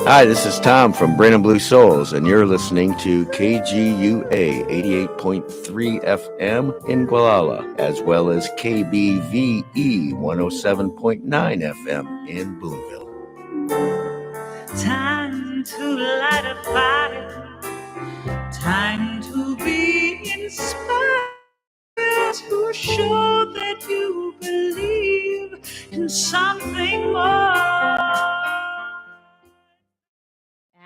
Hi, this is Tom from Brain and Blue Souls, and you're listening to KGUA 88.3 FM in Gualala, as well as KBVE 107.9 FM in Boonville. Time to light a fire, time to be inspired, to show that you believe in something more.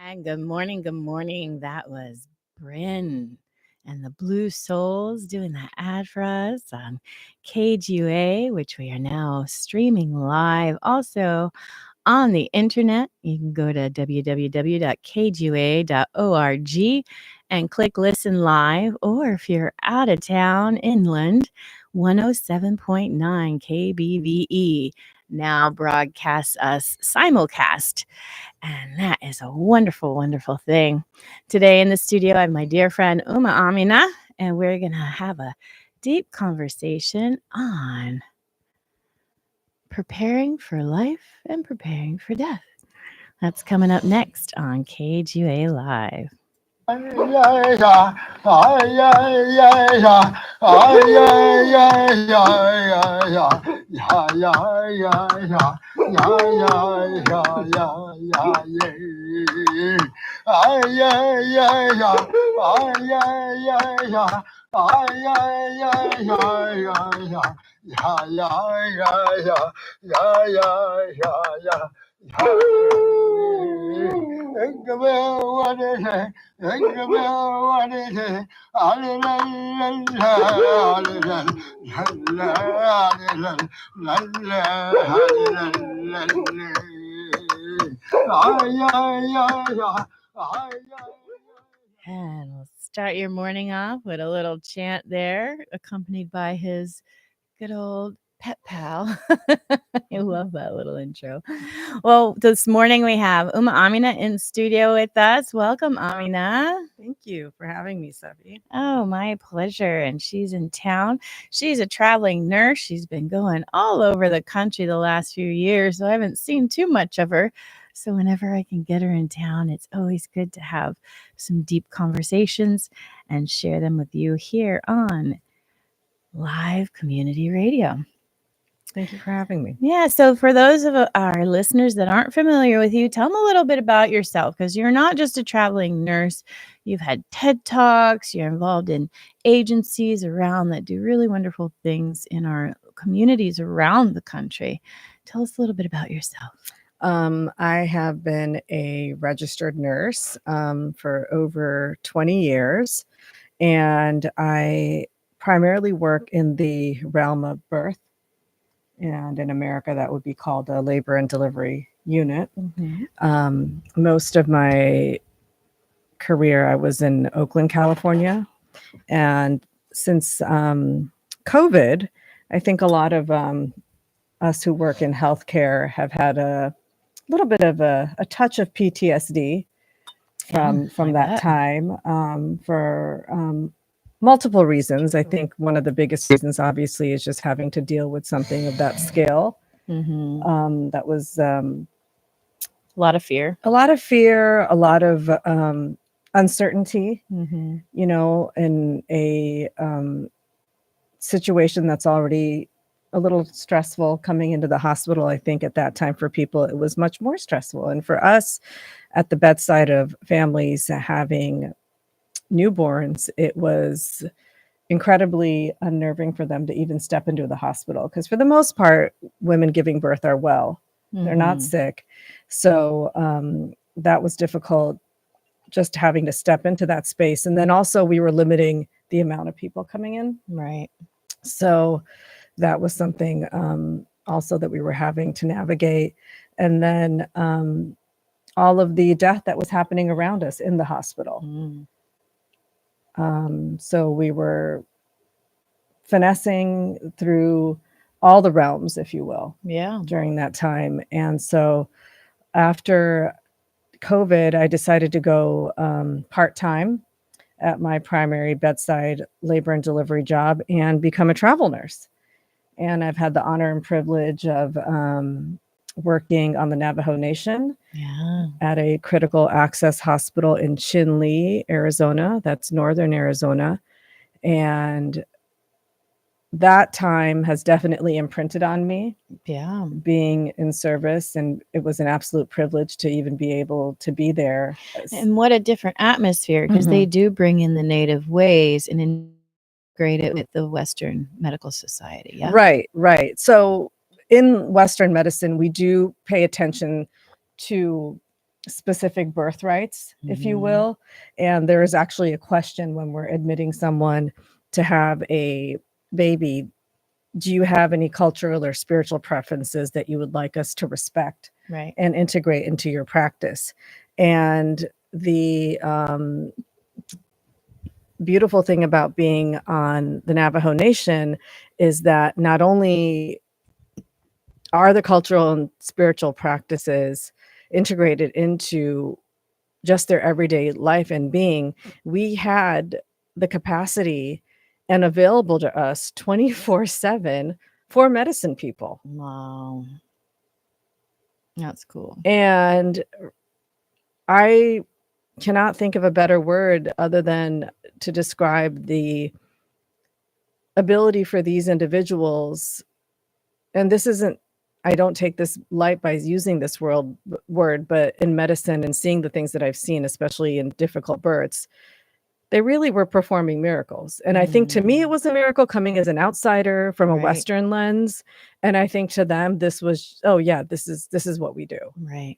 And good morning, good morning. That was Bryn and the Blue Souls doing that ad for us on KGUA, which we are now streaming live. Also on the internet, you can go to www.kgua.org and click listen live. Or if you're out of town, inland, 107.9 KBVE now broadcasts us simulcast. And that is a wonderful, wonderful thing. Today in the studio, I have my dear friend Umma Amina, and we're going to have a deep conversation on preparing for life and preparing for death. That's coming up next on KGUA Live. And we'll start your morning off with a little chant there, accompanied by his good old pet pal. I love that little intro. Well, this morning we have Umma Amina in studio with us. Welcome, Amina. Thank you for having me, Seve. Oh, my pleasure. And she's in town. She's a traveling nurse. She's been going all over the country the last few years, so I haven't seen too much of her. So whenever I can get her in town, it's always good to have some deep conversations and share them with you here on Live Community Radio. Thank you for having me. Yeah, so for those of our listeners that aren't familiar with you, tell them a little bit about yourself, because you're not just a traveling nurse. You've had TED Talks. You're involved in agencies around that do really wonderful things in our communities around the country. Tell us a little bit about yourself. I have been a registered nurse for over 20 years, and I primarily work in the realm of birth. And in America, that would be called a labor and delivery unit. Mm-hmm. Most of my career, I was in Oakland, California. And since COVID, I think a lot of us who work in healthcare have had a little bit of a touch of PTSD from that time for multiple reasons. I think one of the biggest reasons, obviously, is just having to deal with something of that scale. Mm-hmm. That was a lot of fear, a lot of uncertainty, mm-hmm. you know, in a situation that's already a little stressful coming into the hospital. I think at that time for people, it was much more stressful. And for us at the bedside of families having newborns, it was incredibly unnerving for them to even step into the hospital, because for the most part, women giving birth are well. Mm-hmm. They're not sick. So that was difficult, just having to step into that space. And then also we were limiting the amount of people coming in. Right. So that was something also that we were having to navigate. And then all of the death that was happening around us in the hospital. Mm. So we were finessing through all the realms, if you will, during that time. And so after COVID, I decided to go part-time at my primary bedside labor and delivery job and become a travel nurse. and I've had the honor and privilege of working on the Navajo Nation at a critical access hospital in Chinle, Arizona. That's northern Arizona. And that time has definitely imprinted on me. Yeah. Being in service, and it was an absolute privilege to even be able to be there. And what a different atmosphere, because they do bring in the native ways and integrate it with the Western medical society. Yeah. Right. So in Western medicine, we do pay attention to specific birthrights, if you will. And there is actually a question when we're admitting someone to have a baby. Do you have any cultural or spiritual preferences that you would like us to respect and integrate into your practice? And the beautiful thing about being on the Navajo Nation is that not only are the cultural and spiritual practices integrated into just their everyday life and being, we had the capacity and available to us 24/7 for medicine people. Wow. That's cool. And I cannot think of a better word other than to describe the ability for these individuals. And this isn't, I don't take this light by using this word, but in medicine and seeing the things that I've seen, especially in difficult births, they really were performing miracles. And I think to me, it was a miracle coming as an outsider from a Western lens. And I think to them, this was, oh yeah, this is what we do. Right.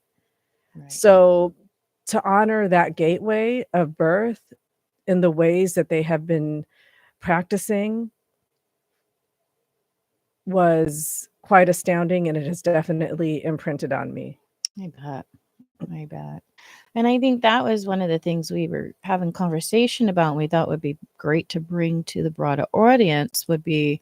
So to honor that gateway of birth in the ways that they have been practicing was quite astounding, and it has definitely imprinted on me. I bet. And I think that was one of the things we were having conversation about, and we thought would be great to bring to the broader audience would be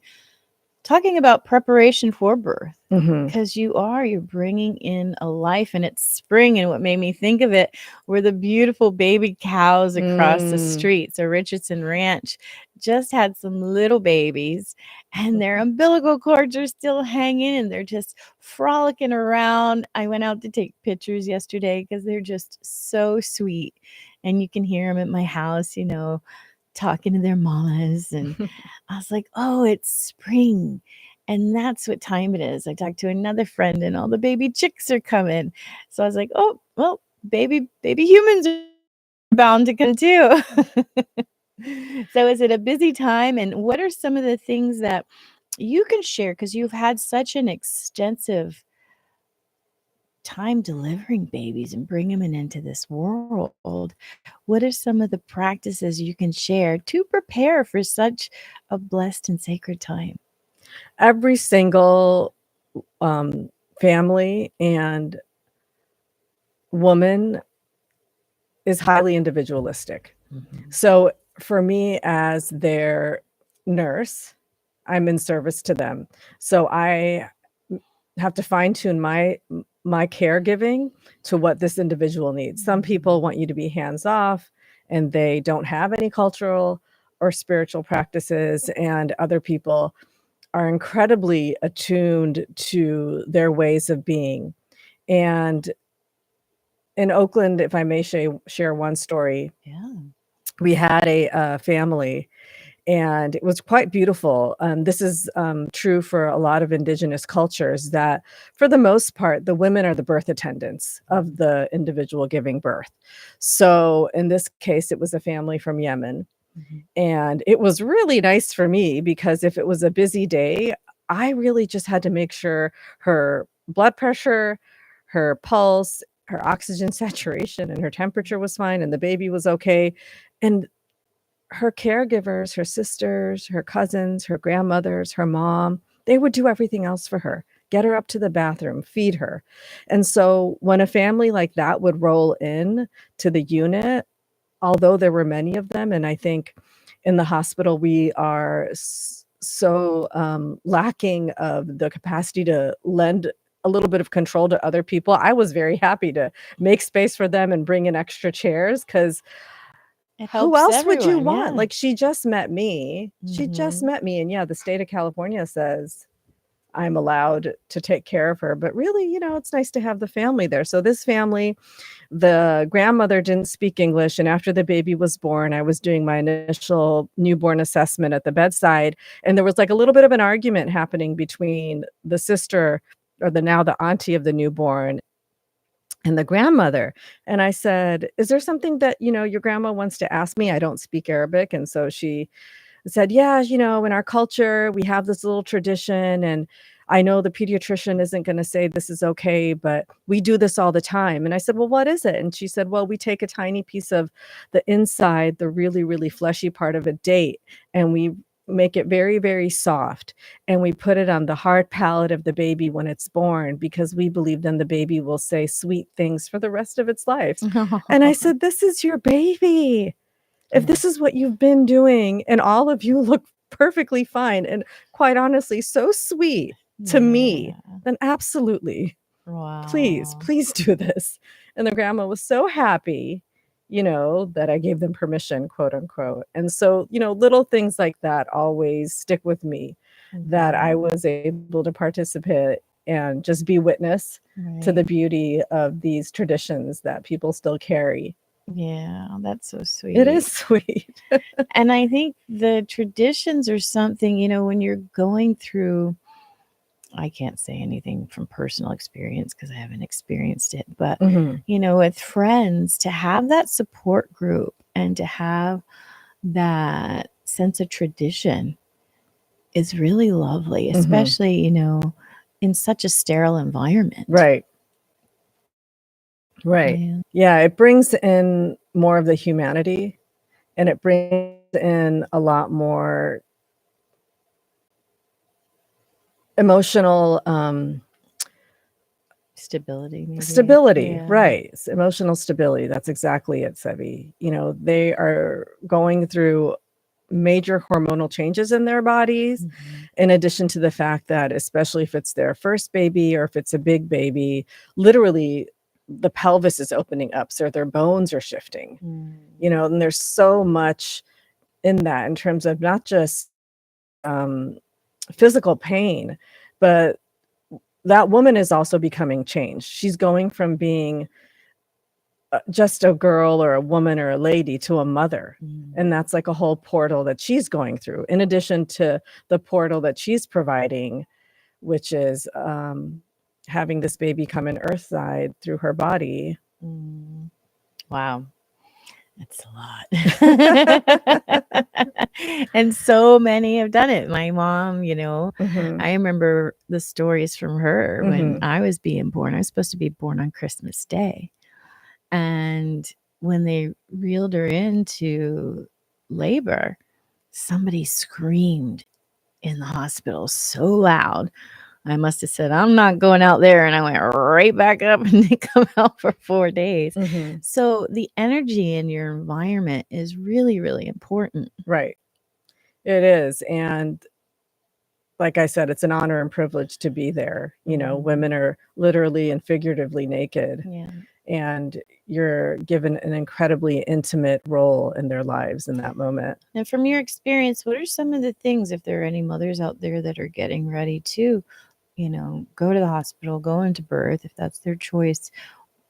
talking about preparation for birth, because you're bringing in a life, and it's spring. And what made me think of it were the beautiful baby cows across the street. So Richardson Ranch just had some little babies, and their umbilical cords are still hanging, and they're just frolicking around. I went out to take pictures yesterday because they're just so sweet, and you can hear them at my house, talking to their mamas. And I was like, oh, it's spring. And that's what time it is. I talked to another friend, and all the baby chicks are coming. So I was like, oh, well, baby humans are bound to come too. So is it a busy time? And what are some of the things that you can share? Because you've had such an extensive time delivering babies and bringing them into this world. What are some of the practices you can share to prepare for such a blessed and sacred time? Every single family and woman is highly individualistic. So for me as their nurse, I'm in service to them. So I have to fine tune my caregiving to what this individual needs. Some people want you to be hands off and they don't have any cultural or spiritual practices, and other people are incredibly attuned to their ways of being. And in Oakland, if I may share one story, we had a family, and it was quite beautiful. This is true for a lot of indigenous cultures, that for the most part, the women are the birth attendants of the individual giving birth. So in this case, it was a family from Yemen. And it was really nice for me because if it was a busy day, I really just had to make sure her blood pressure, her pulse, her oxygen saturation, and her temperature was fine, and the baby was okay. And her caregivers, her sisters, her cousins, her grandmothers, her mom, they would do everything else for her, get her up to the bathroom, feed her. And so when a family like that would roll in to the unit, although there were many of them, and I think in the hospital we are so lacking of the capacity to lend a little bit of control to other people, I was very happy to make space for them and bring in extra chairs, because who else would you want? Like, she just met me. She just met me. And yeah, the state of California says I'm allowed to take care of her. But really, it's nice to have the family there. So this family, the grandmother didn't speak English, and after the baby was born, I was doing my initial newborn assessment at the bedside, and there was like a little bit of an argument happening between the sister, or the auntie of the newborn, and the grandmother. And I said, "Is there something that, your grandma wants to ask me? I don't speak Arabic." And so she said, "Yeah, in our culture, we have this little tradition, and I know the pediatrician isn't going to say this is okay, but we do this all the time." And I said, "Well, what is it?" And she said, "Well, we take a tiny piece of the inside, the really, really fleshy part of a date, and we make it very, very soft, and we put it on the hard palate of the baby when it's born, because we believe then the baby will say sweet things for the rest of its life." And I said, "This is your baby. If this is what you've been doing, and all of you look perfectly fine and quite honestly so sweet to me, Yeah. then absolutely, please, Wow. please do this." And the grandma was so happy, that I gave them permission, quote unquote. And so, little things like that always stick with me, that I Mhm. was able to participate and just be witness to the Right. beauty of these traditions that people still carry. Yeah, that's so It is sweet. sweet. And I think the traditions are something, when you're going through, I can't say anything from personal experience because I haven't experienced it, but, Mhm. with friends, to have that support group and to have that sense of tradition is really lovely, Mhm. especially, in such a sterile environment. Right. Right. Yeah. Yeah, it brings in more of the humanity, and it brings in a lot more emotional, Stability, maybe. stability, Yeah. right, emotional stability, that's exactly it, Sevi. They are going through major hormonal changes in their bodies, Mhm. in addition to the fact that, especially if it's their first baby or if it's a big baby, literally the pelvis is opening up, so their bones are shifting. Mm. And there's so much in that, in terms of not just um, physical pain, but that woman is also becoming changed. She's going from being just a girl or a woman or a lady to a mother. Mm. And that's like a whole portal that she's going through, in addition to the portal that she's providing, which is having this baby come in earthside through her body. Mm. Wow. That's a lot. And so many have done it. My mom, Mhm. I remember the stories from her when Mhm. I was being born. I was supposed to be born on Christmas Day. And when they reeled her into labor, somebody screamed in the hospital so loud. I must have said, "I'm not going out there." And I went right back up and didn't come out for 4 days. Mhm. So the energy in your environment is really, really important. Right. It is. And like I said, it's an honor and privilege to be there. Mhm. Women are literally and figuratively naked, Yeah. and you're given an incredibly intimate role in their lives in that moment. And from your experience, what are some of the things, if there are any mothers out there that are getting ready to, go to the hospital, go into birth, if that's their choice,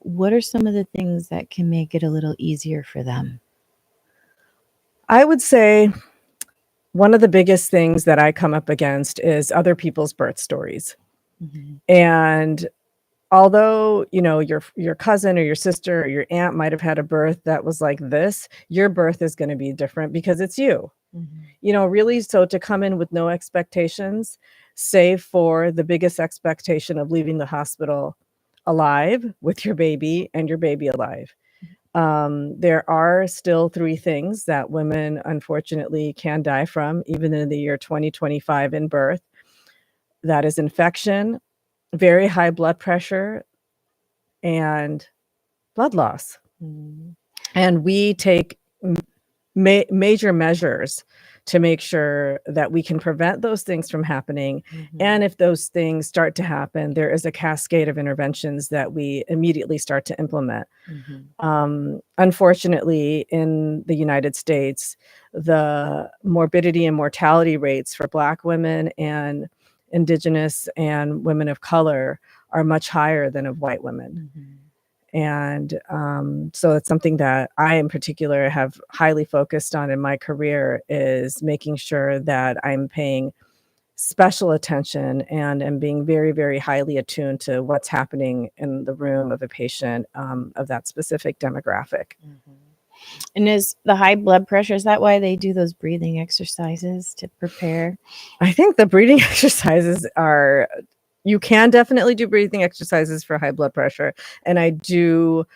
what are some of the things that can make it a little easier for them? I would say one of the biggest things that I come up against is other people's birth stories. Mhm. And although, your cousin or your sister or your aunt might have had a birth that was like this, your birth is going to be different because it's you. Mhm. Really, so to come in with no expectations, save for the biggest expectation of leaving the hospital alive with your baby and your baby alive. There are still 3 things that women unfortunately can die from, even in the year 2025 in birth. That is infection, very high blood pressure, and blood loss. Mhm. And we take major measures to make sure that we can prevent those things from happening. And Mhm. if those things start to happen, there is a cascade of interventions that we immediately start to implement. Unfortunately, in the United States, the morbidity and mortality rates for Black women and Indigenous and women of color are much higher than of white women. And so it's something that I in particular have highly focused on in my career, is making sure that I'm paying special attention and am being very, very highly attuned to what's happening in the room of a patient of that specific demographic. And is the high blood pressure, is that why they do those breathing exercises to prepare? I think the breathing exercises are, you can definitely do breathing exercises for high blood pressure. And I do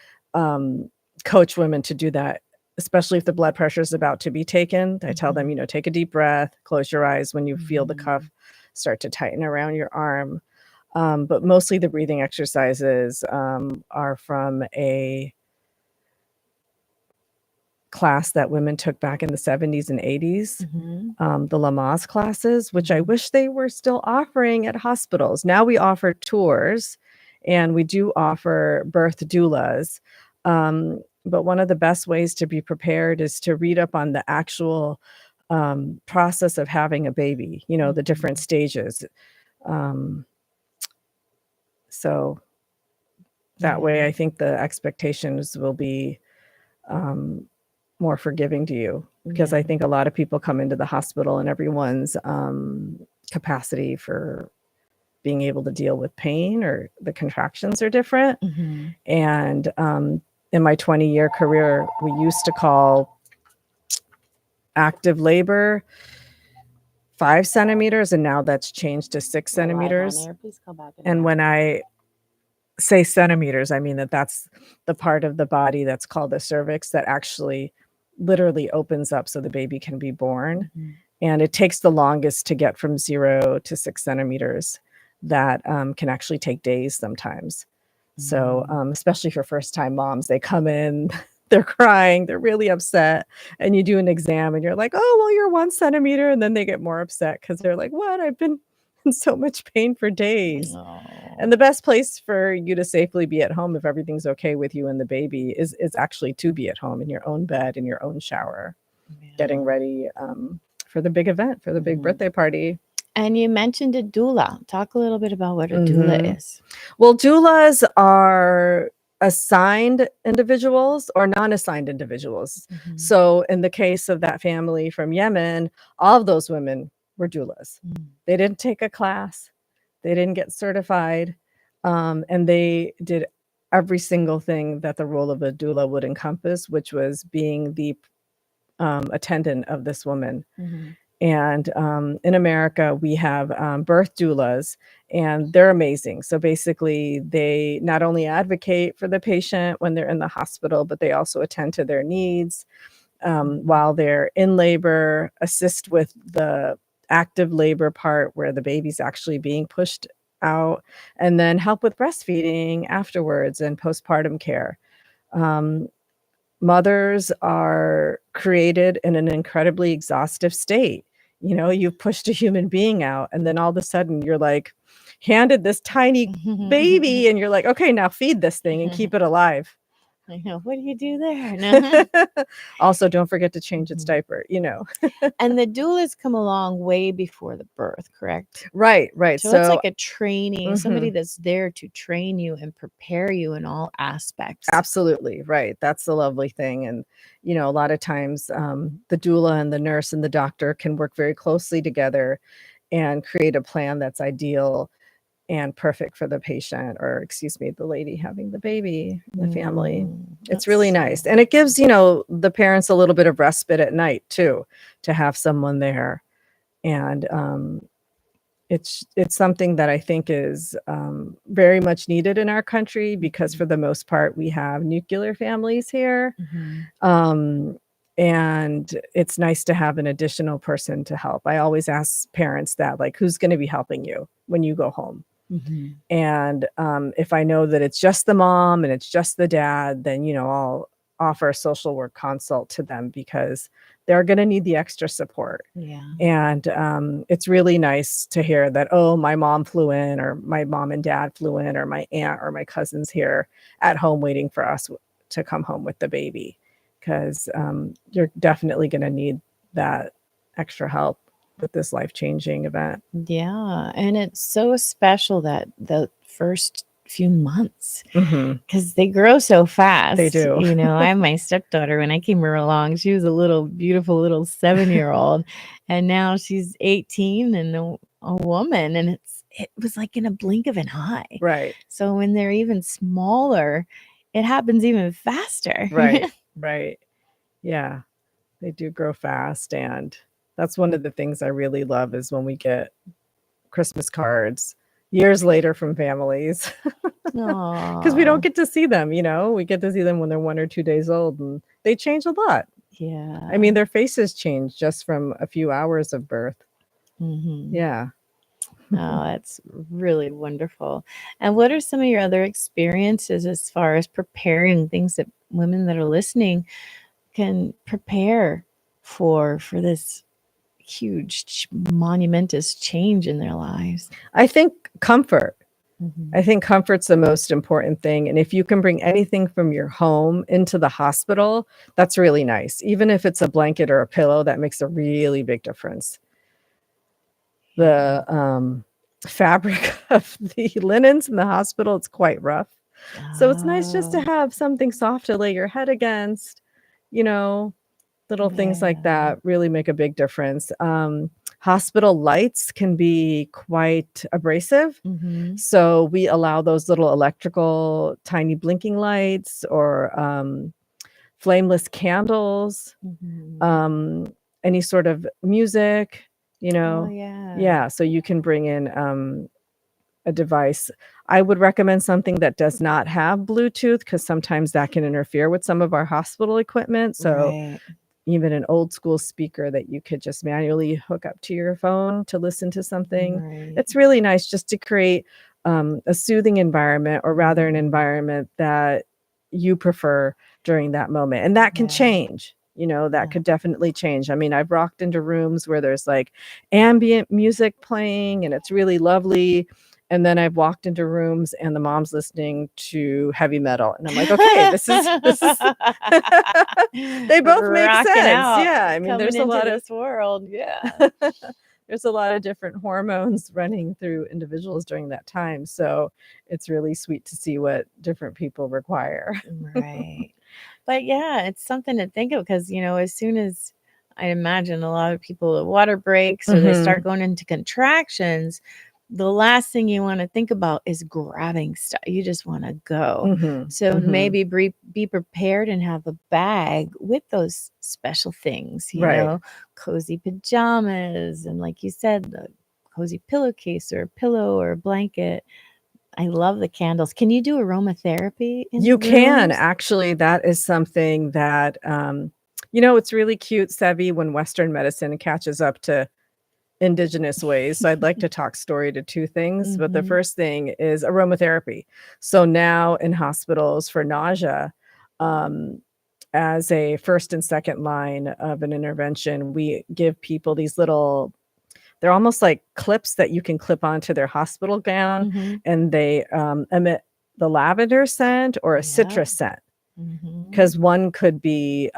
coach women to do that, especially if the blood pressure is about to be taken. I tell them, take a deep breath, close your eyes when you feel the cuff start to tighten around your arm. But mostly the breathing exercises are from a class that women took back in the 70s and 80s, the Lamaze classes, which I wish they were still offering at hospitals. Now we offer tours, and we do offer birth doulas. But one of the best ways to be prepared is to read up on the actual process of having a baby, the different stages. So that way, I think the expectations will be more forgiving to you, because I think a lot of people come into the hospital and everyone's capacity for being able to deal with pain or the contractions are different. And in my 20-year career, we used to call active labor 5 centimeters, and now that's changed to 6 centimeters. And when I say centimeters, I mean that's the part of the body that's called the cervix that actually literally opens up so the baby can be born. And it takes the longest to get from 0 to 6 centimeters. That can actually take days sometimes. So especially for first-time moms, they come in, they're crying, they're really upset, and you do an exam and you're like, oh, well, you're 1 centimeter. And then they get more upset because they're like, what? I've been in so much pain for days. And the best place for you to safely be at home, if everything's okay with you and the baby, is actually to be at home in your own bed, in your own shower, getting ready for the big event, for the big birthday party. And you mentioned a doula. Talk a little bit about what a doula is. Well, doulas are assigned individuals or non-assigned individuals. So in the case of that family from Yemen, all of those women were doulas. They didn't take a class. They didn't get certified. And they did every single thing that the role of a doula would encompass, which was being the attendant of this woman. And in America, we have birth doulas, and they're amazing. So basically, they not only advocate for the patient when they're in the hospital, but they also attend to their needs while they're in labor, assist with the active labor part where the baby's actually being pushed out, and then help with breastfeeding afterwards and postpartum care. Mothers are created in an incredibly exhaustive state. You've pushed a human being out, and then all of a sudden you're like handed this tiny baby, and you're like, okay, now feed this thing and keep it alive. I know. What do you do there? Also, don't forget to change its diaper, And the doulas come along way before the birth, correct? Right. So it's like a training, somebody that's there to train you and prepare you in all aspects. Absolutely. Right. That's the lovely thing. And, a lot of times the doula and the nurse and the doctor can work very closely together and create a plan that's ideal and perfect for the patient, or excuse me, the lady having the baby, the family. It's really nice. And it gives, the parents a little bit of respite at night too, to have someone there. And it's something that I think is very much needed in our country, because for the most part, we have nuclear families here. And it's nice to have an additional person to help. I always ask parents that, like, who's going to be helping you when you go home? And if I know that it's just the mom and it's just the dad, then, I'll offer a social work consult to them, because they're going to need the extra support. And it's really nice to hear that, oh, my mom flew in, or my mom and dad flew in, or my aunt or my cousin's here at home waiting for us to come home with the baby, because you're definitely going to need that extra help. with this life-changing event. Yeah. And it's so special that the first few months, because they grow so fast. They do. You know, I have my stepdaughter. When I came her along, she was a little beautiful little 7-year-old, and now she's 18 and a woman, and it was like in a blink of an eye. Right. So when they're even smaller, it happens even faster. Right. Right. Yeah. They do grow fast, and that's one of the things I really love is when we get Christmas cards years later from families, because we don't get to see them. We get to see them when they're 1 or 2 days old, and they change a lot. Yeah. I mean, their faces change just from a few hours of birth. Yeah. Oh, that's really wonderful. And what are some of your other experiences as far as preparing things that women that are listening can prepare for this huge, monumentous change in their lives? I think comfort. I think comfort's the most important thing. And if you can bring anything from your home into the hospital, that's really nice. Even if it's a blanket or a pillow, that makes a really big difference. The fabric of the linens in the hospital, it's quite rough. So it's nice just to have something soft to lay your head against, little things like that really make a big difference. Hospital lights can be quite abrasive. So we allow those little electrical tiny blinking lights or flameless candles, any sort of music, Oh, Yeah, so you can bring in a device. I would recommend something that does not have Bluetooth, because sometimes that can interfere with some of our hospital equipment. So Right. even an old school speaker that you could just manually hook up to your phone to listen to something. Right. It's really nice just to create a soothing environment, or rather an environment that you prefer during that moment. And that can change. That could definitely change. I mean, I've walked into rooms where there's like ambient music playing and it's really lovely. And then I've walked into rooms and the mom's listening to heavy metal. And I'm like, okay, this is they both make Rocking sense. out, Yeah. I mean, there's a coming lot into of this world. Yeah. there's a lot of different hormones running through individuals during that time. So it's really sweet to see what different people require. Right. But yeah, it's something to think of, because, as soon as I imagine a lot of people, the water breaks or they start going into contractions, the last thing you want to think about is grabbing stuff. You just want to go. So maybe be prepared and have a bag with those special things, Right. Cozy pajamas, and like you said, the cozy pillowcase or a pillow or a blanket. I love the candles. Can you do aromatherapy in You the can rooms? actually. That is something that it's really cute, Seve, when Western medicine catches up to indigenous ways. So I'd like to talk story to two things, but the first thing is aromatherapy. So now in hospitals for nausea, as a first and second line of an intervention, we give people these little, they're almost like clips that you can clip onto their hospital gown, and they emit the lavender scent or a citrus scent, because one could be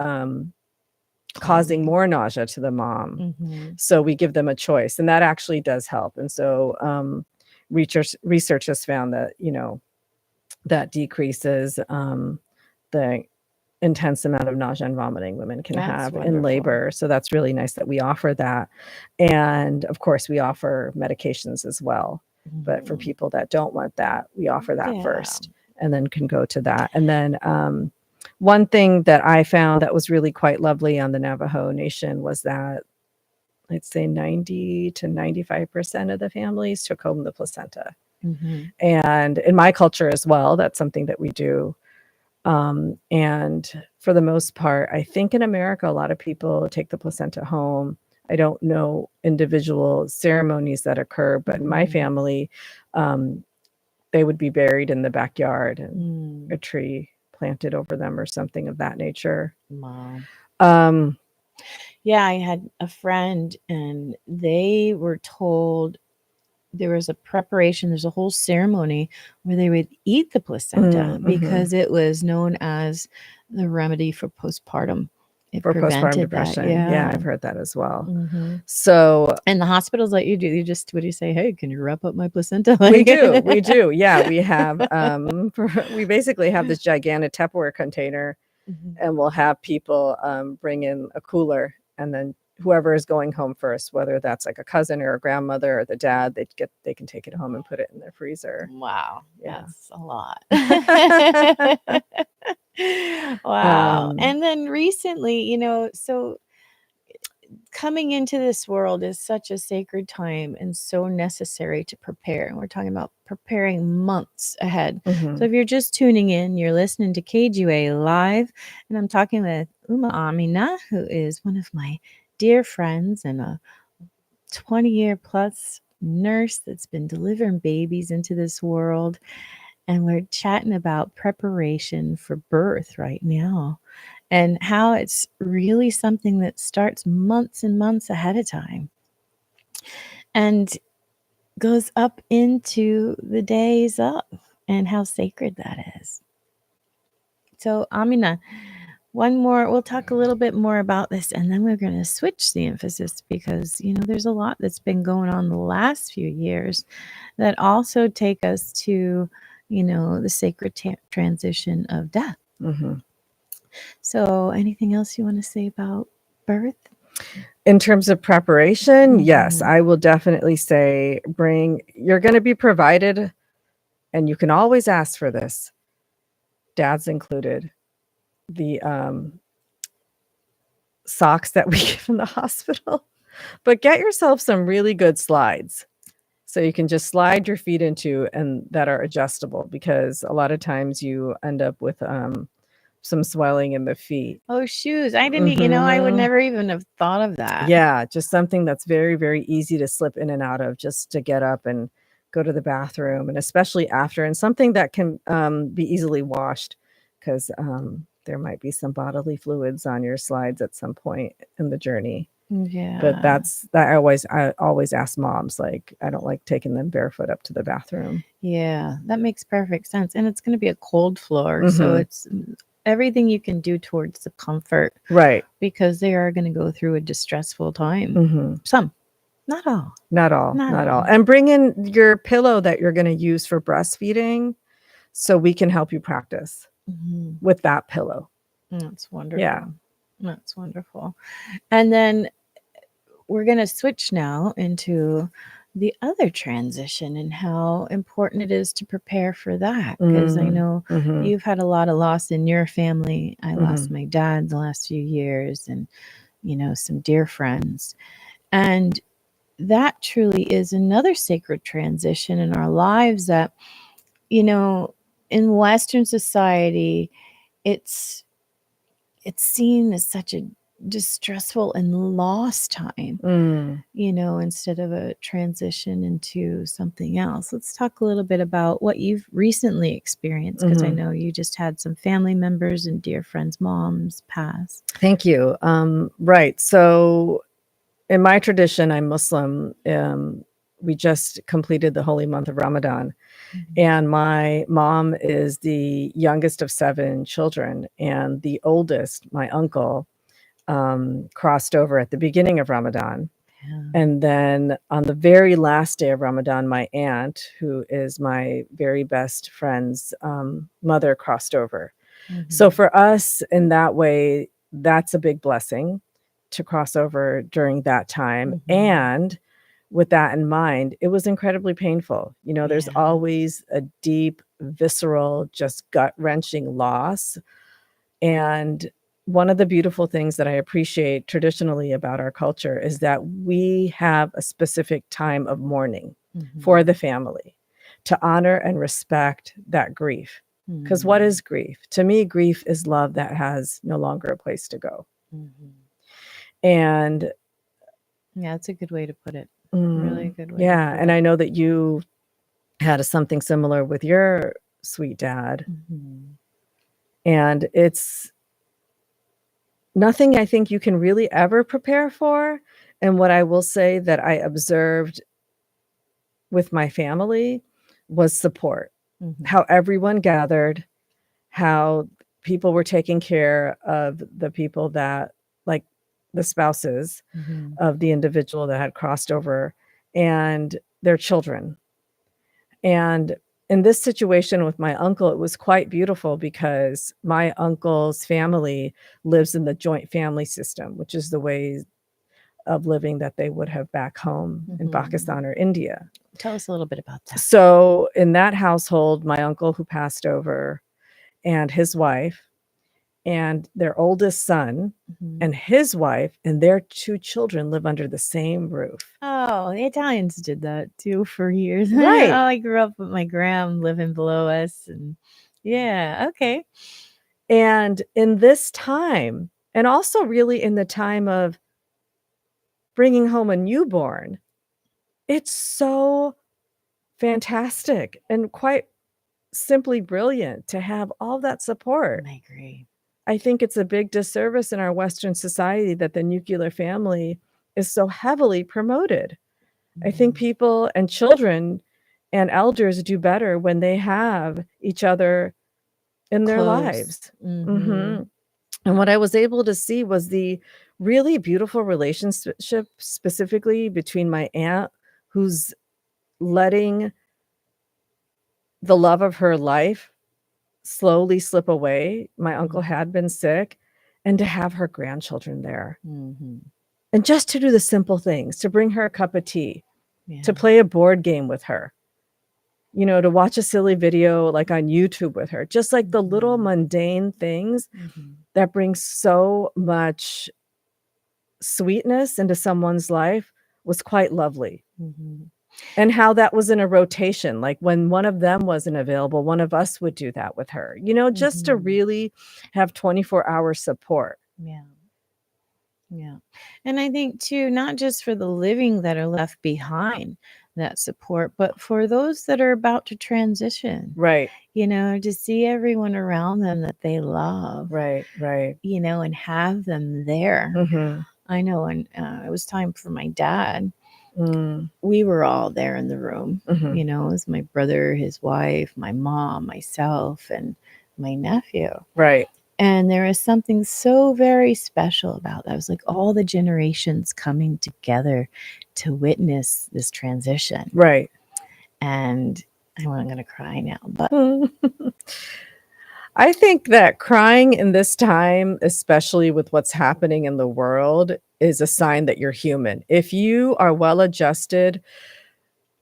causing more nausea to the mom. So we give them a choice, and that actually does help. And so research has found that, that decreases the intense amount of nausea and vomiting women can That's have in wonderful. labor. So that's really nice that we offer that. And of course, we offer medications as well. But for people that don't want that, we offer that first, and then can go to that. And then one thing that I found that was really quite lovely on the Navajo Nation was that I'd say 90 to 95% of the families took home the placenta. And in my culture as well, that's something that we do. And for the most part, I think in America, a lot of people take the placenta home. I don't know individual ceremonies that occur, but in my family, they would be buried in the backyard and a tree planted over them or something of that nature. Wow. Um, Yeah, I had a friend and they were told there was a preparation, there's a whole ceremony where they would eat the placenta because it was known as the remedy for postpartum It for postpartum prevented that. depression. Yeah, Yeah. I've heard that as well. Mhm. So And the hospitals let you do. You just what do you say? Hey, can you wrap up my placenta? we do. Yeah, we have. We basically have this gigantic Tupperware container, Mhm. and we'll have people bring in a cooler, and then whoever is going home first, whether that's like a cousin or a grandmother or the dad, they can take it home and put it in their freezer. Wow, Yeah. that's a lot. Wow. And then recently, so coming into this world is such a sacred time and so necessary to prepare. And we're talking about preparing months ahead. Mhm. So if you're just tuning in, you're listening to KGUA Live, and I'm talking with Umma Amina, who is one of my dear friends and a 20-year plus nurse that's been delivering babies into this world. And we're chatting about preparation for birth right now and how it's really something that starts months and months ahead of time and goes up into the days of, and how sacred that is. So, Amina, we'll talk a little bit more about this, and then we're going to switch the emphasis because, there's a lot that's been going on the last few years that also take us to, the sacred transition of death. Mhm. So, anything else you want to say about birth? In terms of preparation, yes, Mhm. I will definitely say you're going to be provided, and you can always ask for this, dads included, the socks that we give in the hospital. But get yourself some really good slides so you can just slide your feet into, and that are adjustable, because a lot of times you end up with some swelling in the feet. Oh, shoes. I didn't, I would never even have thought of that. Yeah, just something that's very, very easy to slip in and out of, just to get up and go to the bathroom, and especially after, and something that can be easily washed, because there might be some bodily fluids on your slides at some point in the journey. Yeah. But I always ask moms, like, I don't like taking them barefoot up to the bathroom. Yeah, that makes perfect sense. And it's going to be a cold floor. So Mhm. it's everything you can do towards the comfort Right. because they are going to go through a distressful time. Mhm. Some, not all. Not all. Not Not all. all. And bring in your pillow that you're going to use for breastfeeding, so we can help you practice Mhm. with that pillow. That's wonderful. Yeah. That's wonderful. And then we're going to switch now into the other transition and how important it is to prepare for that. Because I know Mhm. you've had a lot of loss in your family. I lost Mhm. my dad the last few years and, some dear friends. And that truly is another sacred transition in our lives that, in Western society, it's seen as such a distressful and lost time, Mm. instead of a transition into something else. Let's talk a little bit about what you've recently experienced, because I Mhm. know you just had some family members and dear friends' moms pass. Thank you. Right. So in my tradition, I'm Muslim. We just completed the holy month of Ramadan. And my mom is the youngest of 7 children, and the oldest, my uncle, crossed over at the beginning of Ramadan. Yeah. And then on the very last day of Ramadan, my aunt, who is my very best friend's mother, crossed over. So for us, in that way, that's a big blessing to cross over during that time. And with that in mind, it was incredibly painful. There's Yeah. always a deep, visceral, just gut-wrenching loss. And one of the beautiful things that I appreciate traditionally about our culture is that we have a specific time of mourning for the family to honor and respect that grief. Because what is grief? To me, grief is love that has no longer a place to go. And Yeah, that's a good way to put it. Really good way. yeah, to put and it. I know that you had something similar with your sweet dad. And it's nothing I think you can really ever prepare for. And what I will say that I observed with my family was support. How everyone gathered, how people were taking care of the people that the spouses Mhm. of the individual that had crossed over and their children. And in this situation with my uncle, it was quite beautiful because my uncle's family lives in the joint family system, which is the way of living that they would have back home in Mhm. Pakistan or India. Tell us a little bit about that. So in that household, my uncle who passed over and his wife and their oldest son Mhm. and his wife and their 2 children live under the same roof. Oh, the Italians did that too for years. Right. I grew up with my gram living below us, and yeah, okay. And in this time, and also really in the time of bringing home a newborn, it's so fantastic and quite simply brilliant to have all that support. I agree. I think it's a big disservice in our Western society that the nuclear family is so heavily promoted. I think Mhm. people and children and elders do better when they have each other in their Close. lives. Mhm. Mhm. And what I was able to see was the really beautiful relationship specifically between my aunt, who's letting the love of her life slowly slip away. My uncle Mhm. had been sick, and to have her grandchildren there. Mhm. And just to do the simple things, to bring her a cup of tea, Yeah. to play a board game with her, to watch a silly video like on YouTube with her, just like the little Mhm. mundane things Mhm. that bring so much sweetness into someone's life was quite lovely. Mhm. And how that was in a rotation, like when one of them wasn't available, one of us would do that with her, just to Mhm. really have 24-hour support. Yeah. Yeah. And I think too, not just for the living that are left behind that support, but for those that are about to transition, Right, to see everyone around them that they love, right. and have them there. Mhm. I know when it was time for my dad, Mm. we were all there in the room. Mhm. It was my brother, his wife, my mom, myself, and my nephew. Right, And there is something so very special about that. It was like all the generations coming together to witness this transition. right. And I'm going to cry now, but I think that crying in this time, especially with what's happening in the world, is a sign that you're human. If you are well adjusted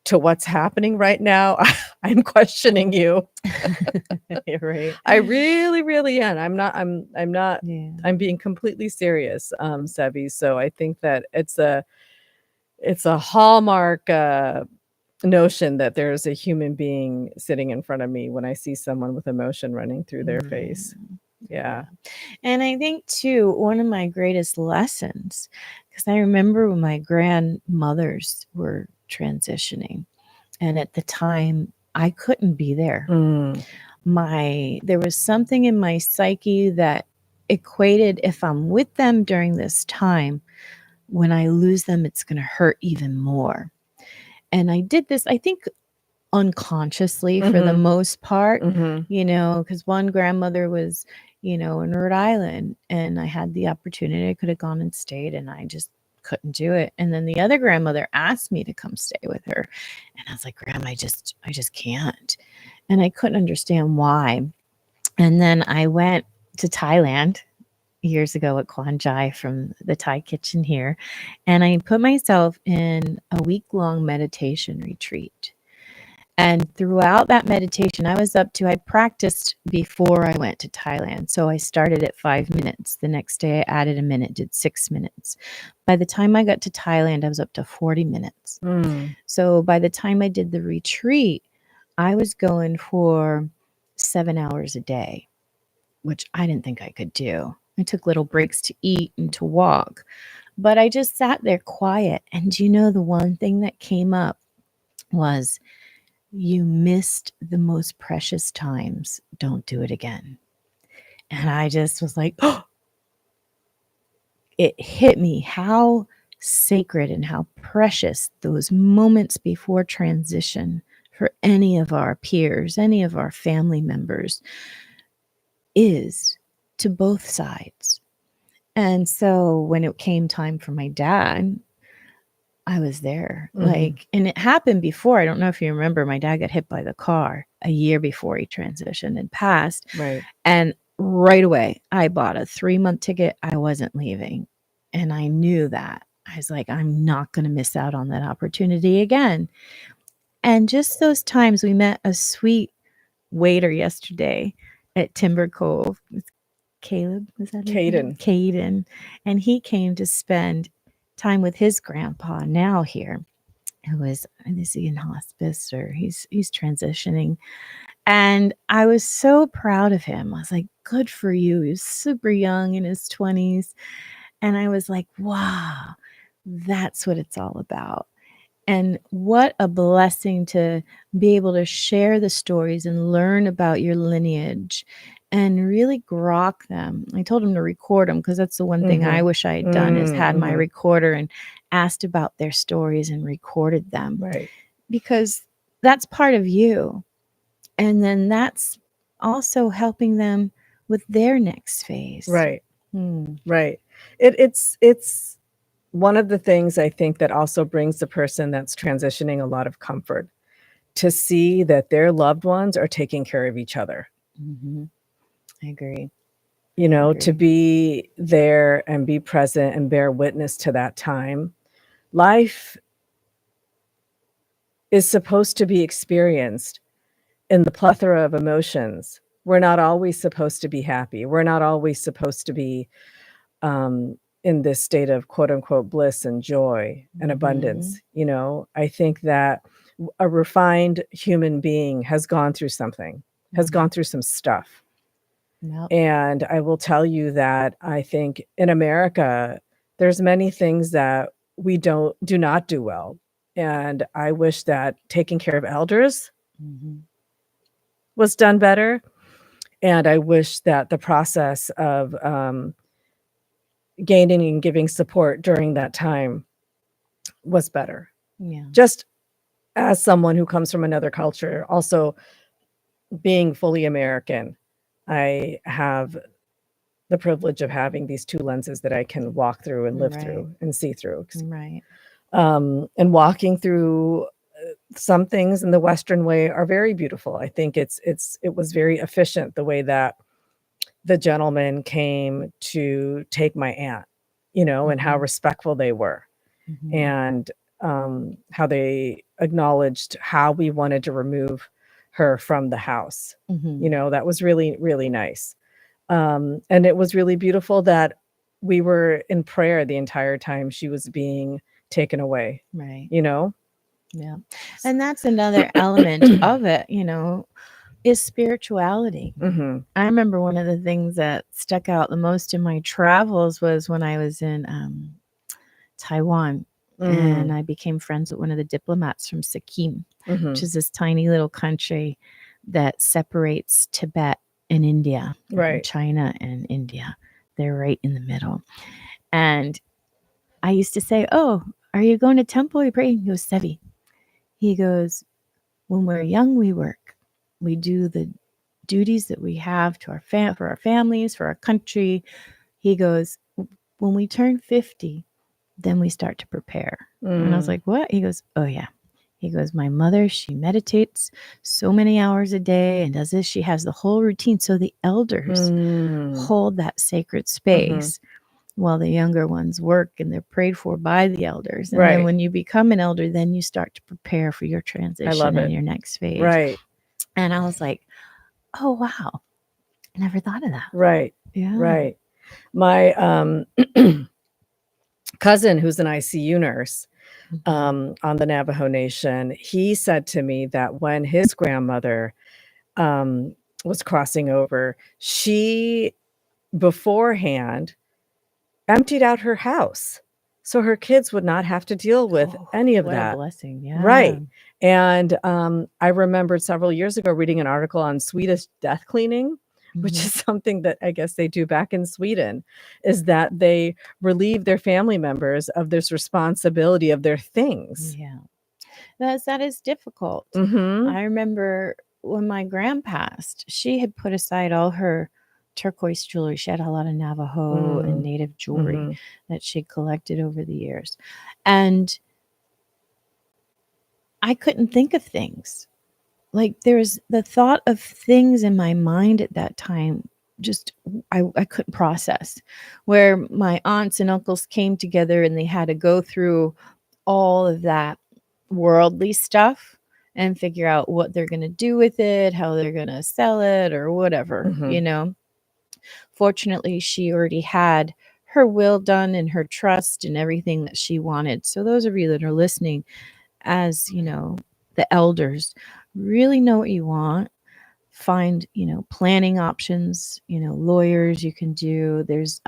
to what's happening right now, I'm questioning you. you're right. I really, really am. I'm not Yeah. I'm being completely serious, Seve. So I think that it's a hallmark notion that there's a human being sitting in front of me when I see someone with emotion running through their face. Yeah. And I think too, one of my greatest lessons, because I remember when my grandmothers were transitioning, and at the time I couldn't be there. Mm. There was something in my psyche that equated, if I'm with them during this time, when I lose them, it's going to hurt even more. And I did this, I think, unconsciously for the Mhm. most part, Mhm. because one grandmother was, in Rhode Island, and I had the opportunity. I could have gone and stayed, and I just couldn't do it. And then the other grandmother asked me to come stay with her, and I was like, Grandma, I just can't. And I couldn't understand why. And then I went to Thailand years ago at Kwan Chai from the Thai kitchen here, and I put myself in a week-long meditation retreat. And throughout that meditation, I practiced before I went to Thailand. So I started at 5 minutes. The next day, I added a minute, did 6 minutes. By the time I got to Thailand, I was up to 40 minutes. Mm. So by the time I did the retreat, I was going for 7 hours a day, which I didn't think I could do. I took little breaks to eat and to walk, but I just sat there quiet. And the one thing that came up was, you missed the most precious times. Don't do it again. And I just was like, oh, it hit me how sacred and how precious those moments before transition for any of our peers, any of our family members is, to both sides. And so when it came time for my dad, I was there. Mhm. Like, and it happened before. I don't know if you remember, my dad got hit by the car a year before he transitioned and passed. Right. And right away, I bought a 3-month ticket. I wasn't leaving. And I knew that. I was like, I'm not going to miss out on that opportunity again. And just those times we met a sweet waiter yesterday at Timber Cove. It's Caleb, was that his name? Caden. Caden. And he came to spend time with his grandpa now here, who is he in hospice or he's transitioning. And I was so proud of him. I was like, good for you. He was super young in his 20s. And I was like, wow, that's what it's all about. And what a blessing to be able to share the stories and learn about your lineage and really grok them. I told him to record them because that's the one thing I wish I had done is had my recorder and asked about their stories and recorded them. Right. Because that's part of you. And then that's also helping them with their next phase. Right. Right. It's one of the things I think that also brings the person that's transitioning a lot of comfort to see that their loved ones are taking care of each other. I agree. You know, to be there and be present and bear witness to that time. Life is supposed to be experienced in the plethora of emotions. We're not always supposed to be happy. We're not always supposed to be in this state of quote unquote bliss and joy and abundance. You know, I think that a refined human being has gone through something, has gone through some stuff. Yep. And I will tell you that I think in America, there's many things that we do not do well. And I wish that taking care of elders was done better. And I wish that the process of gaining and giving support during that time was better. Yeah. Just as someone who comes from another culture, also being fully American, I have the privilege of having these two lenses that I can walk through and live through and see through. Right. And walking through some things in the Western way are very beautiful. I think it was very efficient the way that the gentleman came to take my aunt, you know, and how respectful they were, and how they acknowledged how we wanted to remove her from the house. You know, that was really, really nice. And it was really beautiful that we were in prayer the entire time she was being taken away. Right. You know? Yeah. And that's another element of it, you know, is spirituality. I remember one of the things that stuck out the most in my travels was when I was in Taiwan and I became friends with one of the diplomats from Sikkim, which is this tiny little country that separates Tibet and India, Right. China and India. They're right in the middle. And I used to say, "Oh, are you going to temple? Are you praying?" He goes, "Seve." He goes, "When we're young, we work. We do the duties that we have to for our families, for our country." He goes, "When we turn 50, then we start to prepare." And I was like, "What?" He goes, "Oh, yeah." He goes, "My mother, she meditates so many hours a day and does this. She has the whole routine. So the elders hold that sacred space while the younger ones work and they're prayed for by the elders. And then when you become an elder, then you start to prepare for your transition and your next phase." Right. And I was like, oh, wow. I never thought of that. Right. Yeah. Right. My cousin, who's an ICU nurse on the Navajo Nation, he said to me that when his grandmother was crossing over, she beforehand emptied out her house so her kids would not have to deal with any of What that. a blessing. Yeah. Right. And I remembered several years ago reading an article on Swedish death cleaning, which is something that I guess they do back in Sweden, is that they relieve their family members of this responsibility of their things. Yeah. That is difficult. Mm-hmm. I remember when my grand passed, she had put aside all her turquoise jewelry. She had a lot of Navajo and Native jewelry Mm-hmm. that she collected over the years. And I couldn't think of things. Like there was the thought of things in my mind at that time just I couldn't process, where my aunts and uncles came together and they had to go through all of that worldly stuff and figure out what they're going to do with it, how they're going to sell it or whatever, Mm-hmm. Fortunately, she already had her will done and her trust and everything that she wanted. So those of you that are listening, as the elders, really know what you want. Find planning options, lawyers you can do. There's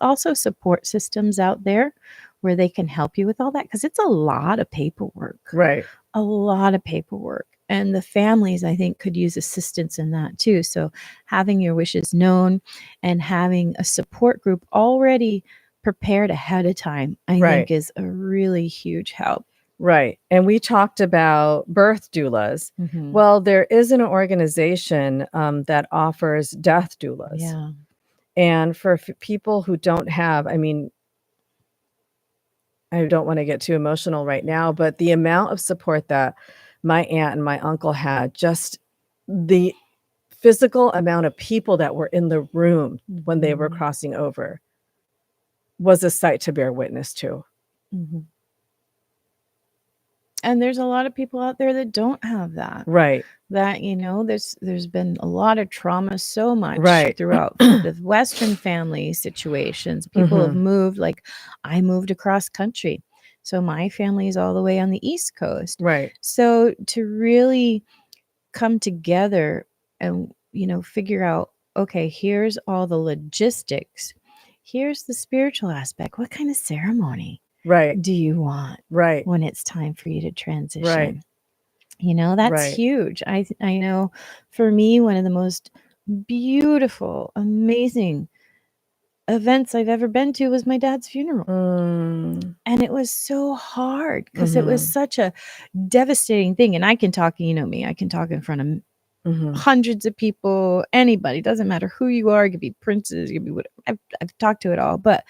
also support systems out there where they can help you with all that, because it's a lot of paperwork. Right. A lot of paperwork, and the families, I think, could use assistance in that too. So having your wishes known and having a support group already prepared ahead of time, I Right. think, is a really huge help. Right. And we talked about birth doulas. Mhm. Well, there is an organization that offers death doulas. Yeah. And for people who don't have, I mean, I don't want to get too emotional right now, but the amount of support that my aunt and my uncle had, just the physical amount of people that were in the room when they were Mhm. crossing over, was a sight to bear witness to. Mhm. And there's a lot of people out there that don't have that. Right. That, there's been a lot of trauma so much Right. throughout the Western family situations. People have Mhm. moved, like I moved across country. So my family is all the way on the East Coast. Right. So to really come together and, figure out, okay, here's all the logistics. Here's the spiritual aspect. What kind of ceremony Right. do you want Right. when it's time for you to transition? Right. That's Right. huge. I know for me, one of the most beautiful, amazing events I've ever been to was my dad's funeral. Mm. And it was so hard because it was Mhm. such a devastating thing. And I can talk, me, I can talk in front of Mhm. hundreds of people, anybody, doesn't matter who you are. It could be princes, it could be whatever. I've talked to it all. But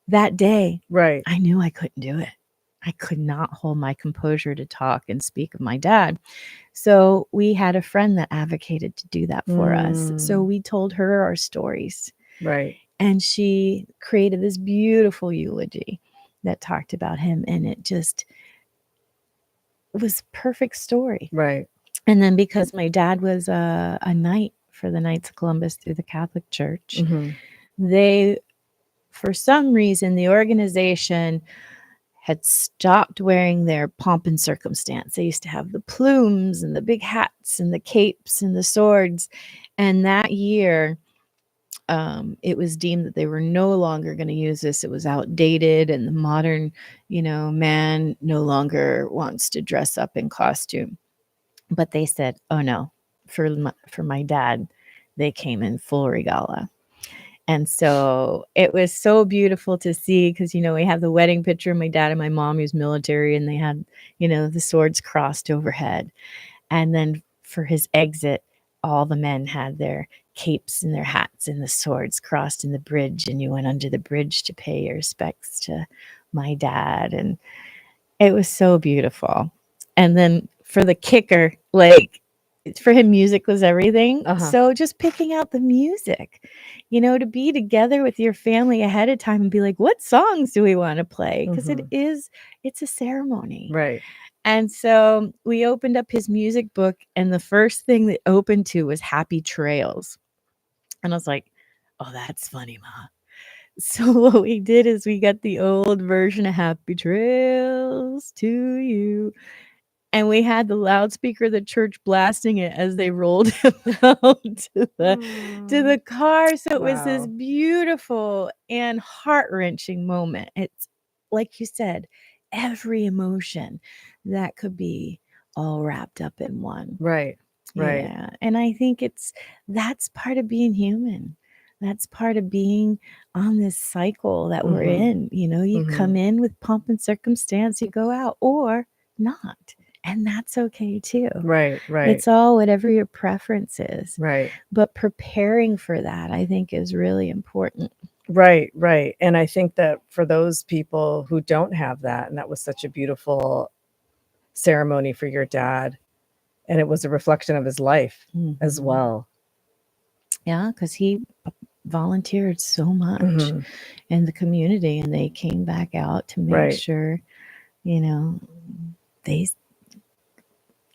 that day, Right. I knew I couldn't do it. I could not hold my composure to talk and speak of my dad. So we had a friend that advocated to do that for us. So we told her our stories. Right. And she created this beautiful eulogy that talked about him. And it just was a perfect story. Right. And then because my dad was a knight for the Knights of Columbus through the Catholic Church, they, for some reason, the organization had stopped wearing their pomp and circumstance. They used to have the plumes and the big hats and the capes and the swords. And that year, it was deemed that they were no longer going to use this. It was outdated, and the modern, man no longer wants to dress up in costume. But they said, "Oh no, for my dad, they came in full regala." And so it was so beautiful to see, because, we have the wedding picture of my dad and my mom, who's military, and they had, the swords crossed overhead. And then for his exit, all the men had their capes and their hats and the swords crossed in the bridge. And you went under the bridge to pay your respects to my dad. And it was so beautiful. And then for the kicker, like, for him, music was everything. So just picking out the music, to be together with your family ahead of time and be like, what songs do we want to play? Because it's a ceremony. Right. And so we opened up his music book, and the first thing that opened to was Happy Trails. And I was like, oh, that's funny, Ma. So what we did is we got the old version of Happy Trails to You. And we had the loudspeaker of the church blasting it as they rolled him out to the car. So it was this beautiful and heart-wrenching moment. It's like you said, every emotion that could be all wrapped up in one. Right. Right. Yeah. And I think that's part of being human. That's part of being on this cycle that we're in. You come in with pomp and circumstance, you go out, or not. And that's okay too. Right. Right. It's all whatever your preference is. Right. But preparing for that, I think, is really important. Right. Right. And I think that for those people who don't have that, and that was such a beautiful ceremony for your dad, and it was a reflection of his life as Mhm. well. Yeah, because he volunteered so much Mhm. in the community, and they came back out to make Right. sure, you know, they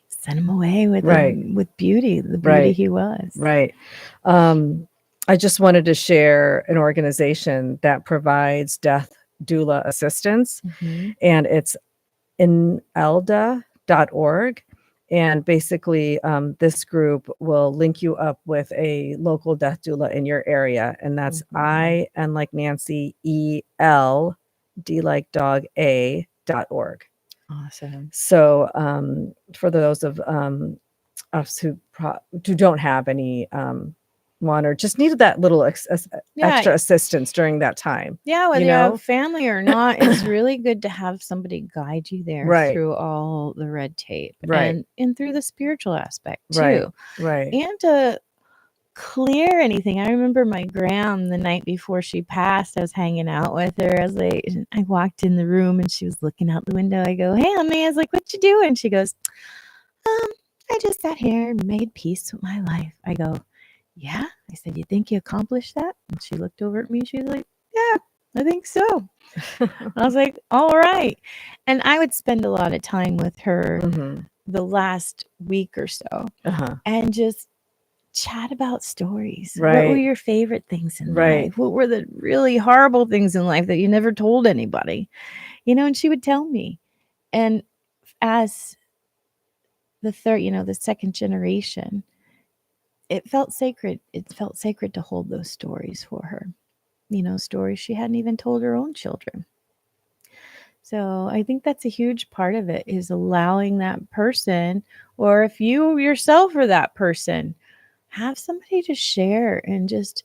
sent him away with Right. with beauty, the beauty Right. he was. Right. I just wanted to share an organization that provides death doula assistance, Mhm. and it's inelda.org. And basically, this group will link you up with a local death doula in your area. And that's Mhm. IN like Nancy, EL, D like dog, A.org. Awesome. So for those of us who don't have any one or just needed that little Yeah. extra assistance during that time. Yeah, whether You you know? have family or not, it's really good to have somebody guide you there Right. through all the red tape Right. and through the spiritual aspect Right. too. Right. And to clear anything. I remember my gram the night before she passed. I was hanging out with her. I walked in the room and she was looking out the window. I go, "Hey, honey." I was like, "What you doing?" She goes, "I just sat here and made peace with my life." I go, "Yeah?" I said, "You think you accomplished that?" And she looked over at me. She was like, "Yeah, I think so." I was like, "All right." And I would spend a lot of time with her Mhm. the last week or so Uh-huh. and just chat about stories. What were Right. your favorite things in Right. life? What were the really horrible things in life that you never told anybody? And she would tell me. And as the third, the second generation, it felt sacred. It felt sacred to hold those stories for her. Stories she hadn't even told her own children. So I think that's a huge part of it, is allowing that person, or if you yourself are that person, have somebody to share and just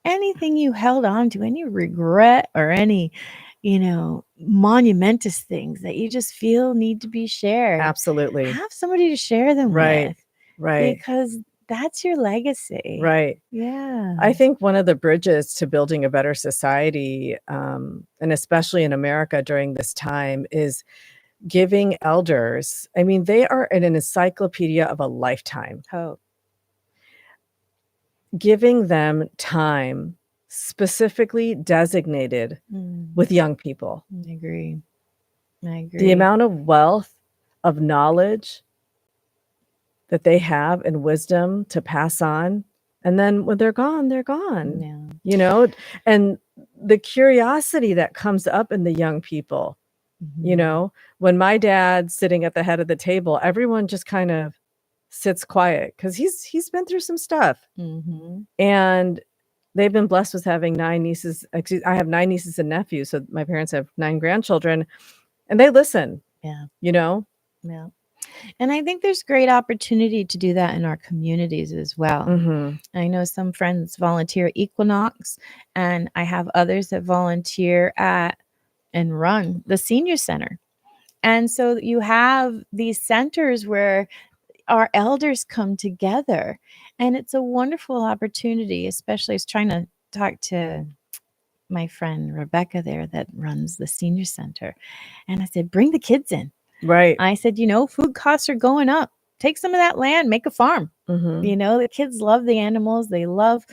anything you held on to, any regret or any, monumentous things that you just feel need to be shared. Absolutely. Have somebody to share them Right. with, Right. because that's your legacy. Right. Yeah. I think one of the bridges to building a better society, and especially in America during this time, is giving elders. I mean, they are an encyclopedia of a lifetime. Hope. Giving them time specifically designated with young people. I agree. The amount of wealth of knowledge that they have and wisdom to pass on, and then when they're gone, they're gone. Yeah. And the curiosity that comes up in the young people. Mhm. When my dad's sitting at the head of the table, everyone just kind of sits quiet because he's been through some stuff. Mhm. And they've been blessed with having 9 nieces. I have 9 nieces and nephews, so my parents have 9 grandchildren, and they listen. Yeah. Yeah. And I think there's great opportunity to do that in our communities as well. Mhm. I know some friends volunteer at Equinox, and I have others that volunteer at and run the senior center. And so you have these centers where our elders come together, and it's a wonderful opportunity. Especially, I was trying to talk to my friend Rebecca there that runs the senior center, and I said, "Bring the kids in." Right. I said, "Food costs are going up. Take some of that land, make a farm." Mhm. The kids love the animals. They love,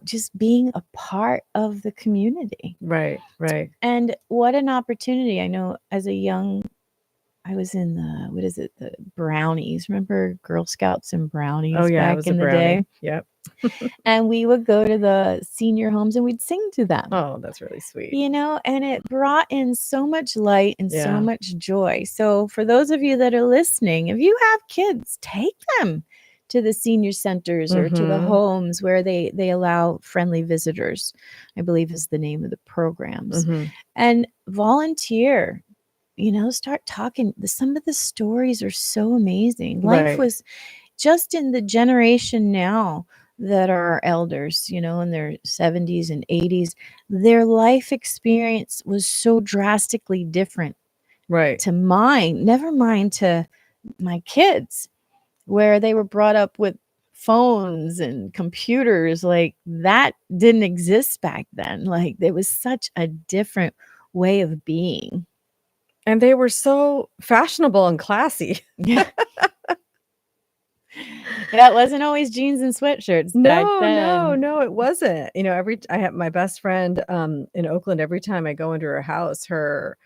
just being a part of the community. Right. Right. And what an opportunity. I know as a young, I was in the, what is it? The brownies. Remember Girl Scouts and brownies Oh yeah, I back was a in the brownie. day? Yep. And we would go to the senior homes and we'd sing to them. Oh, that's really sweet. And it brought in so much light and so Yeah. much joy. So for those of you that are listening, if you have kids, take them to the senior centers or to the Mhm. homes where they allow friendly visitors, I believe is the name of the programs. Mhm. And volunteer. Start talking. Some of the stories are so amazing. Life Right. was just in the generation now that are elders, in their 70s and 80s, their life experience was so drastically different Right. to mine, never mind to my kids, where they were brought up with phones and computers. Like, that didn't exist back then. Like, it was such a different way of being. And they were so fashionable and classy. Yeah. Yeah, it wasn't always jeans and sweatshirts back then. No, it wasn't. You know, I have my best friend in Oakland. Every time I go into her house, her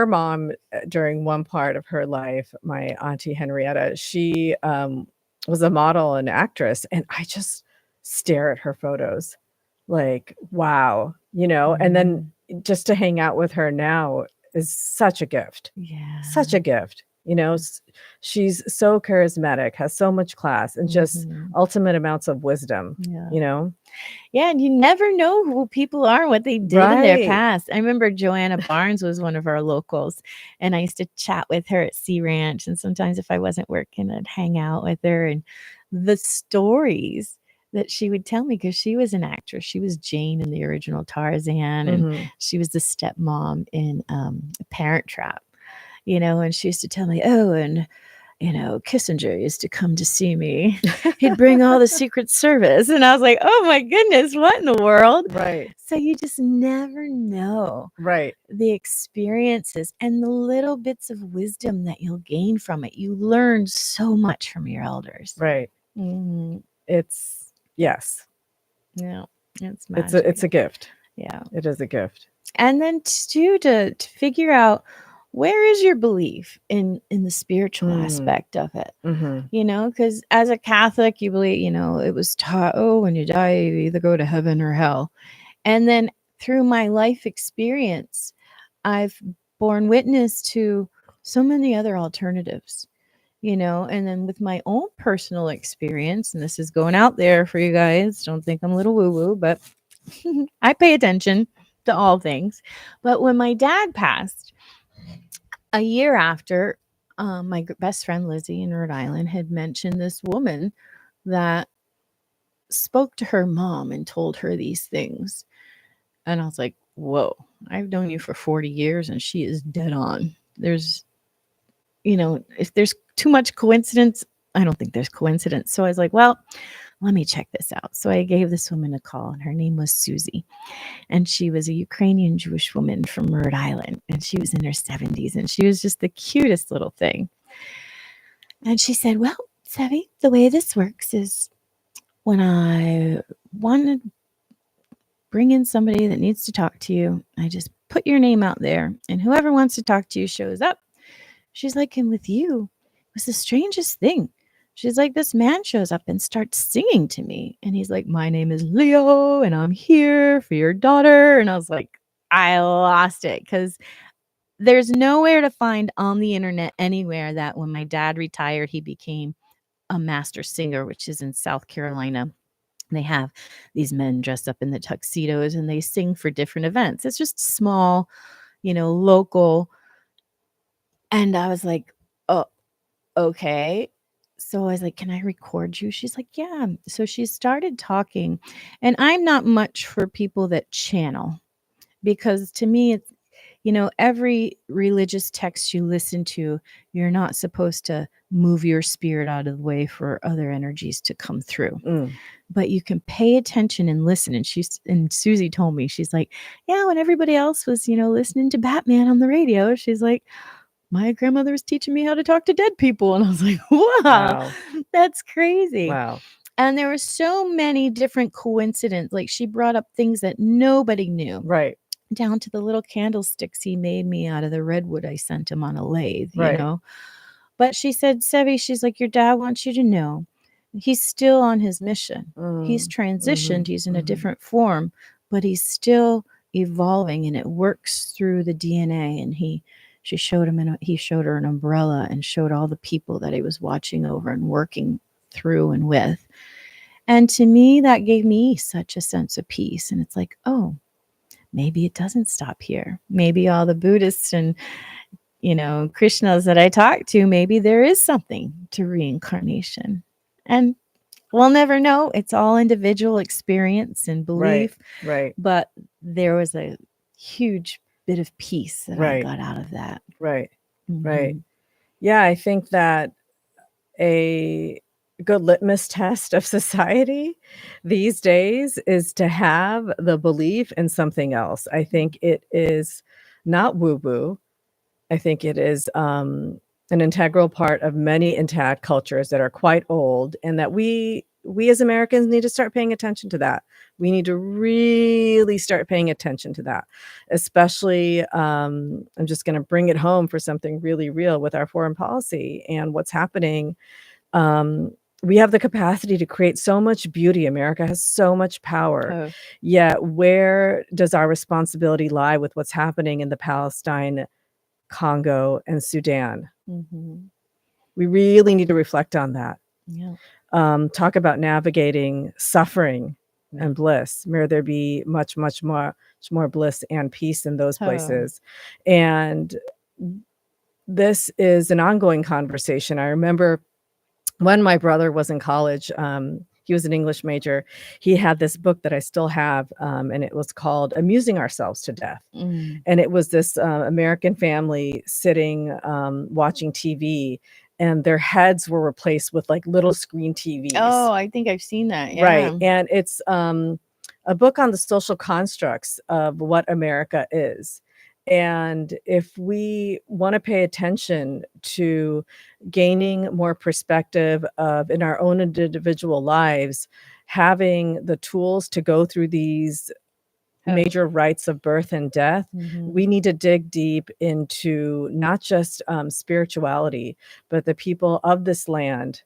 mom, during one part of her life, my auntie Henrietta, she was a model and actress, and I just stare at her photos like, wow, you know. And then just to hang out with her now is such a gift. Yeah. Such a gift. You know, she's so charismatic, has so much class, and just ultimate amounts of wisdom. Yeah. You know? Yeah, and you never know who people are, what they did in their past. I remember Joanna Barnes was one of our locals, and I used to chat with her at Sea Ranch. And sometimes if I wasn't working, I'd hang out with her, and the stories that she would tell me, because she was an actress. She was Jane in the original Tarzan, and she was the stepmom in Parent Trap. You know, and she used to tell me, oh, and, you know, Kissinger used to come to see me. He'd bring all the Secret Service. And I was like, oh, my goodness, what in the world? Right. So you just never know. Right. The experiences and the little bits of wisdom that you'll gain from it. You learn so much from your elders. Right. It's, yes. Yeah. It's magic. It's a gift. Yeah. It is a gift. And then too, to figure out, where is your belief in the spiritual aspect of it? You know, because as a Catholic, you believe, you know, it was taught, oh, when you die, you either go to heaven or hell. And then through my life experience, I've borne witness to so many other alternatives, you know, and then with my own personal experience, and this is going out there for you guys, don't think I'm a little woo-woo, but I pay attention to all things. But when my dad passed, a year after, my best friend Lizzie in Rhode Island had mentioned this woman that spoke to her mom and told her these things. And I was like, whoa, I've known you for 40 years and she is dead on. There's, you know, if there's too much coincidence, I don't think there's coincidence. So I was like, well, let me check this out. So I gave this woman a call, and her name was Susie. And she was a Ukrainian Jewish woman from Rhode Island. And she was in her 70s. And she was just the cutest little thing. And she said, well, Seve, the way this works is when I want to bring in somebody that needs to talk to you, I just put your name out there. And whoever wants to talk to you shows up. She's like, and with you, it was the strangest thing. She's like, this man shows up and starts singing to me. And he's like, my name is Leo and I'm here for your daughter. And I was like, I lost it, because there's nowhere to find on the internet anywhere that when my dad retired, he became a master singer, which is in South Carolina. They have these men dressed up in the tuxedos and they sing for different events. It's just small, you know, local. And I was like, oh, okay. So I was like, can I record you? She's like, yeah. So she started talking, and I'm not much for people that channel, because to me, it's, you know, every religious text you listen to, you're not supposed to move your spirit out of the way for other energies to come through. But you can pay attention and listen. And Susie told me, she's like, yeah, when everybody else was, you know, listening to Batman on the radio, she's like, my grandmother was teaching me how to talk to dead people. And I was like, wow. That's crazy. Wow. And there were so many different coincidences. Like, she brought up things that nobody knew. Right. Down to the little candlesticks he made me out of the redwood I sent him on a lathe, you know. But she said, Seve, she's like, your dad wants you to know he's still on his mission. He's transitioned. He's in a different form, but he's still evolving, and it works through the DNA. And she showed him, he showed her an umbrella and showed all the people that he was watching over and working through and with. And to me, that gave me such a sense of peace. And it's like, oh, maybe it doesn't stop here. Maybe all the Buddhists and, you know, Krishnas that I talk to, maybe there is something to reincarnation. And we'll never know. It's all individual experience and belief. Right. But there was a huge bit of peace that I Right. got out of that. Right. Right. Mhm. Yeah, I think that a good litmus test of society these days is to have the belief in something else. I think it is not woo-woo. I think it is an integral part of many intact cultures that are quite old, and that we as Americans need to start paying attention to that. We need to really start paying attention to that, especially I'm just going to bring it home for something really real with our foreign policy and what's happening. um, we have the capacity to create so much beauty. America has so much power. Oh. Yet, where does our responsibility lie with what's happening in the Palestine, Congo, and Sudan? Mhm. We really need to reflect on that. Yeah. Talk about navigating suffering Yeah. and bliss. May there be much more bliss and peace in those Oh. places. And this is an ongoing conversation. I remember when my brother was in college, he was an English major. He had this book that I still have, and it was called Amusing Ourselves to Death. Mm. And it was this American family sitting watching TV, and their heads were replaced with like little screen TVs. Oh, I think I've seen that. Right. Yeah. And it's a book on the social constructs of what America is. And if we want to pay attention to gaining more perspective of in our own individual lives, having the tools to go through these Oh. major rites of birth and death, Mhm. we need to dig deep into not just spirituality, but the people of this land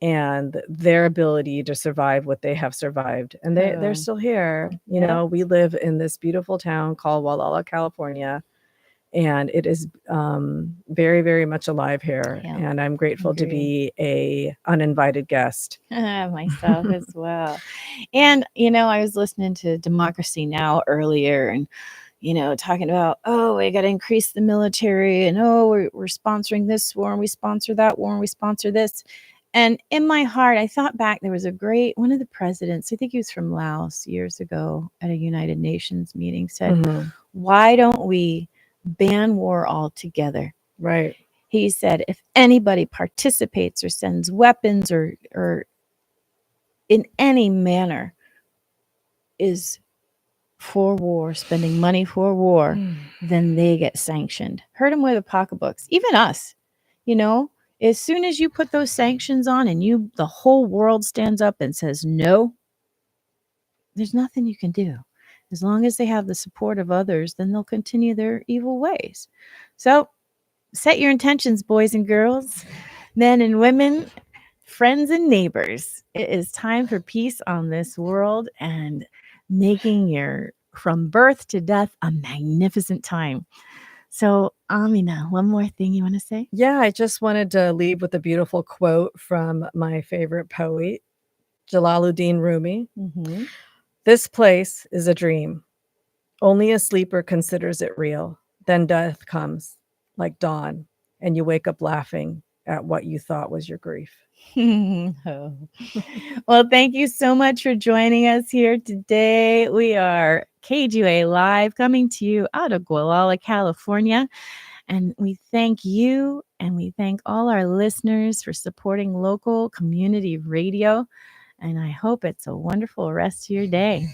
and their ability to survive what they have survived. And they're Oh. still here. You Yeah. know, we live in this beautiful town called Walla, California, and it is very, very much alive here. Yeah. And I'm grateful to Agree. be a uninvited guest. Myself as well. And, I was listening to Democracy Now! Earlier and, talking about, oh, we got to increase the military and, oh, we're sponsoring this war and we sponsor that war and we sponsor this. And in my heart, I thought back, there was one of the presidents, I think he was from Laos years ago at a United Nations meeting, said, Mhm. why don't we ban war altogether? Right. He said, if anybody participates or sends weapons or in any manner is for war, spending money for war, then they get sanctioned. Hurt them with the pocketbooks. Even us, as soon as you put those sanctions on and the whole world stands up and says no, there's nothing you can do. As long as they have the support of others, then they'll continue their evil ways. So set your intentions, boys and girls, men and women, friends and neighbors. It is time for peace on this world and making your from birth to death a magnificent time. So, Amina, one more thing you want to say? Yeah, I just wanted to leave with a beautiful quote from my favorite poet, Jalaluddin Rumi. Mm-hmm. This place is a dream. Only a sleeper considers it real. Then death comes like dawn, and you wake up laughing at what you thought was your grief. Oh. Well, thank you so much for joining us here today. We are KGUA Live coming to you out of Gualala, California. And we thank you and we thank all our listeners for supporting local community radio. And I hope it's a wonderful rest of your day.